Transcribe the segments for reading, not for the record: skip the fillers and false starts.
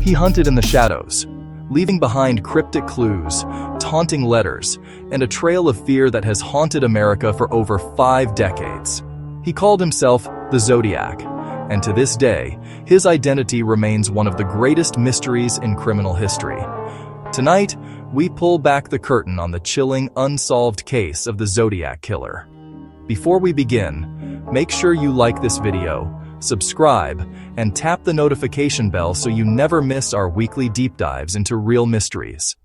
He hunted in the shadows, leaving behind cryptic clues, taunting letters, and a trail of fear that has haunted America for over 5 decades. He called himself the Zodiac, and to this day, his identity remains one of the greatest mysteries in criminal history. Tonight, we pull back the curtain on the chilling, unsolved case of the Zodiac Killer. Before we begin, make sure you like this video, subscribe, and tap the notification bell so you never miss our weekly deep dives into real mysteries.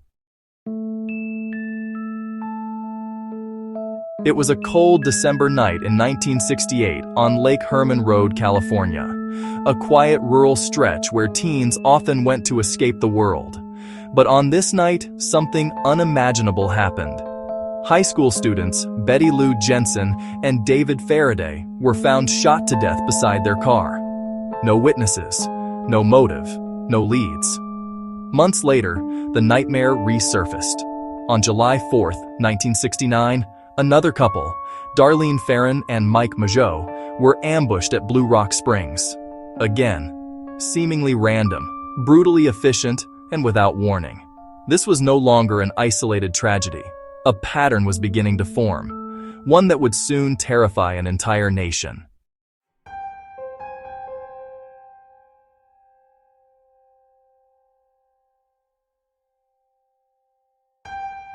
It was a cold December night in 1968 on Lake Herman Road, California, a quiet rural stretch where teens often went to escape the world. But on this night, something unimaginable happened. High school students Betty Lou Jensen and David Faraday were found shot to death beside their car. No witnesses, no motive, no leads. Months later, the nightmare resurfaced. On July 4, 1969, another couple, Darlene Ferrin and Mike Mageau, were ambushed at Blue Rock Springs. Again, seemingly random, brutally efficient, and without warning. This was no longer an isolated tragedy. A pattern was beginning to form, one that would soon terrify an entire nation.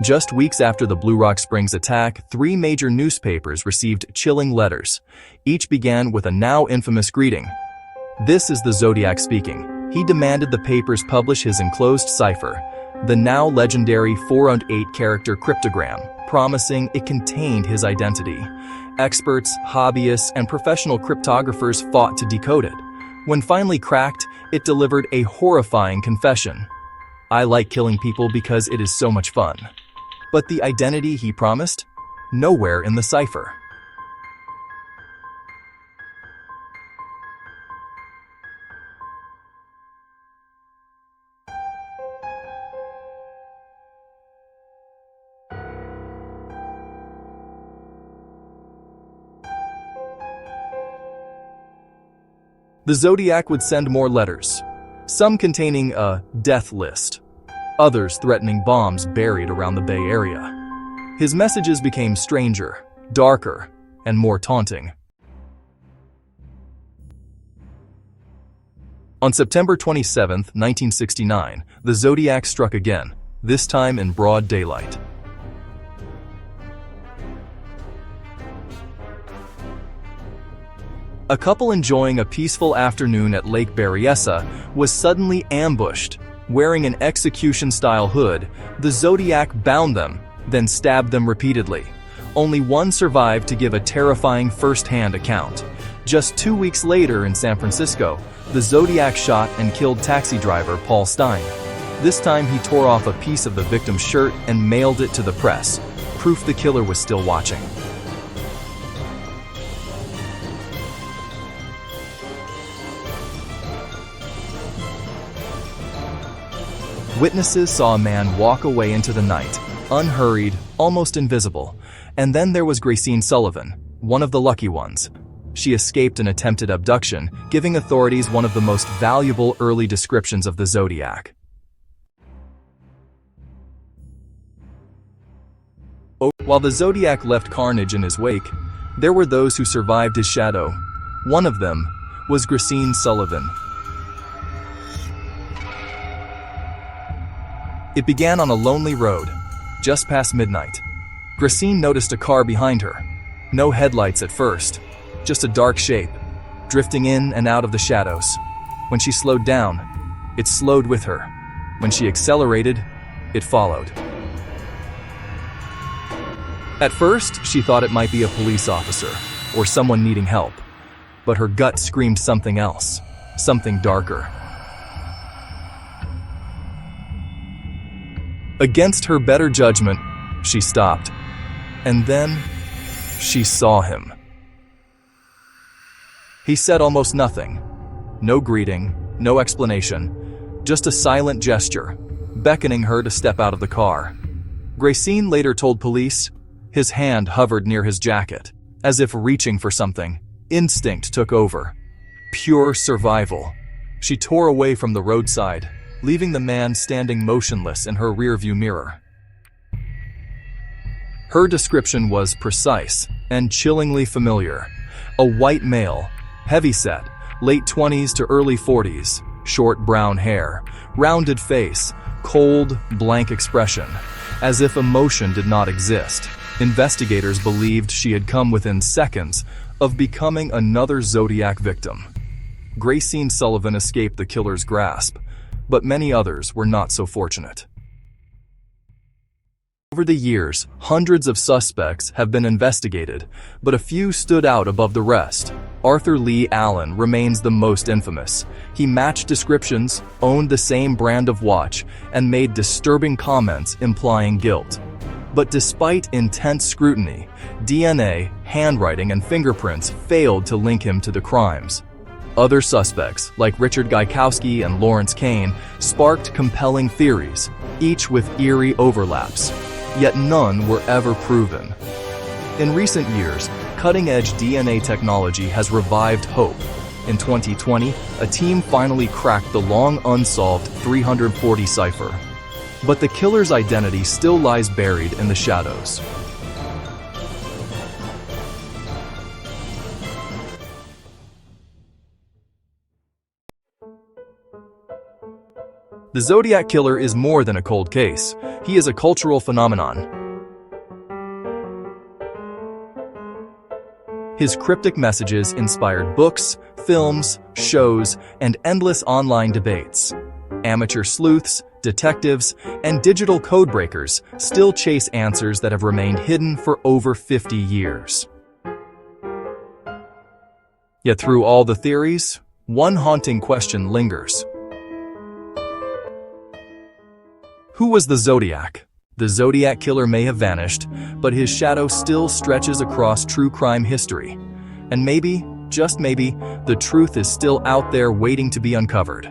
Just weeks after the Blue Rock Springs attack, 3 major newspapers received chilling letters. Each began with a now infamous greeting. "This is the Zodiac speaking." He demanded the papers publish his enclosed cipher, the now legendary 408-character cryptogram, promising it contained his identity. Experts, hobbyists, and professional cryptographers fought to decode it. When finally cracked, it delivered a horrifying confession. "I like killing people because it is so much fun." But the identity he promised? Nowhere in the cipher. The Zodiac would send more letters, some containing a death list, others threatening bombs buried around the Bay Area. His messages became stranger, darker, and more taunting. On September 27, 1969, the Zodiac struck again, this time in broad daylight. A couple enjoying a peaceful afternoon at Lake Berryessa was suddenly ambushed. Wearing an execution-style hood, the Zodiac bound them, then stabbed them repeatedly. Only one survived to give a terrifying first-hand account. Just 2 weeks later in San Francisco, the Zodiac shot and killed taxi driver Paul Stein. This time he tore off a piece of the victim's shirt and mailed it to the press, proof the killer was still watching. Witnesses saw a man walk away into the night, unhurried, almost invisible. And then there was Gracine Sullivan, one of the lucky ones. She escaped an attempted abduction, giving authorities one of the most valuable early descriptions of the Zodiac. While the Zodiac left carnage in his wake, there were those who survived his shadow. One of them was Gracine Sullivan. It began on a lonely road, just past midnight. Gracine noticed a car behind her. No headlights at first, just a dark shape, drifting in and out of the shadows. When she slowed down, it slowed with her. When she accelerated, it followed. At first, she thought it might be a police officer or someone needing help, but her gut screamed something else, something darker. Against her better judgment, she stopped, and then she saw him. He said almost nothing. No greeting, no explanation, just a silent gesture, beckoning her to step out of the car. Gracine later told police, his hand hovered near his jacket, as if reaching for something. Instinct took over. Pure survival. She tore away from the roadside, leaving the man standing motionless in her rearview mirror. Her description was precise and chillingly familiar. A white male, heavyset, late 20s to early 40s, short brown hair, rounded face, cold, blank expression, as if emotion did not exist. Investigators believed she had come within seconds of becoming another Zodiac victim. Gracine Sullivan escaped the killer's grasp, but many others were not so fortunate. Over the years, hundreds of suspects have been investigated, but a few stood out above the rest. Arthur Leigh Allen remains the most infamous. He matched descriptions, owned the same brand of watch, and made disturbing comments implying guilt. But despite intense scrutiny, DNA, handwriting, and fingerprints failed to link him to the crimes. Other suspects, like Richard Gaikowski and Lawrence Kane, sparked compelling theories, each with eerie overlaps. Yet none were ever proven. In recent years, cutting-edge DNA technology has revived hope. In 2020, a team finally cracked the long unsolved 340 cipher. But the killer's identity still lies buried in the shadows. The Zodiac Killer is more than a cold case. He is a cultural phenomenon. His cryptic messages inspired books, films, shows, and endless online debates. Amateur sleuths, detectives, and digital codebreakers still chase answers that have remained hidden for over 50 years. Yet through all the theories, one haunting question lingers. Who was the Zodiac? The Zodiac Killer may have vanished, but his shadow still stretches across true crime history. And maybe, just maybe, the truth is still out there waiting to be uncovered.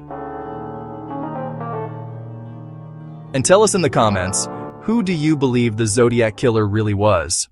And tell us in the comments, who do you believe the Zodiac Killer really was?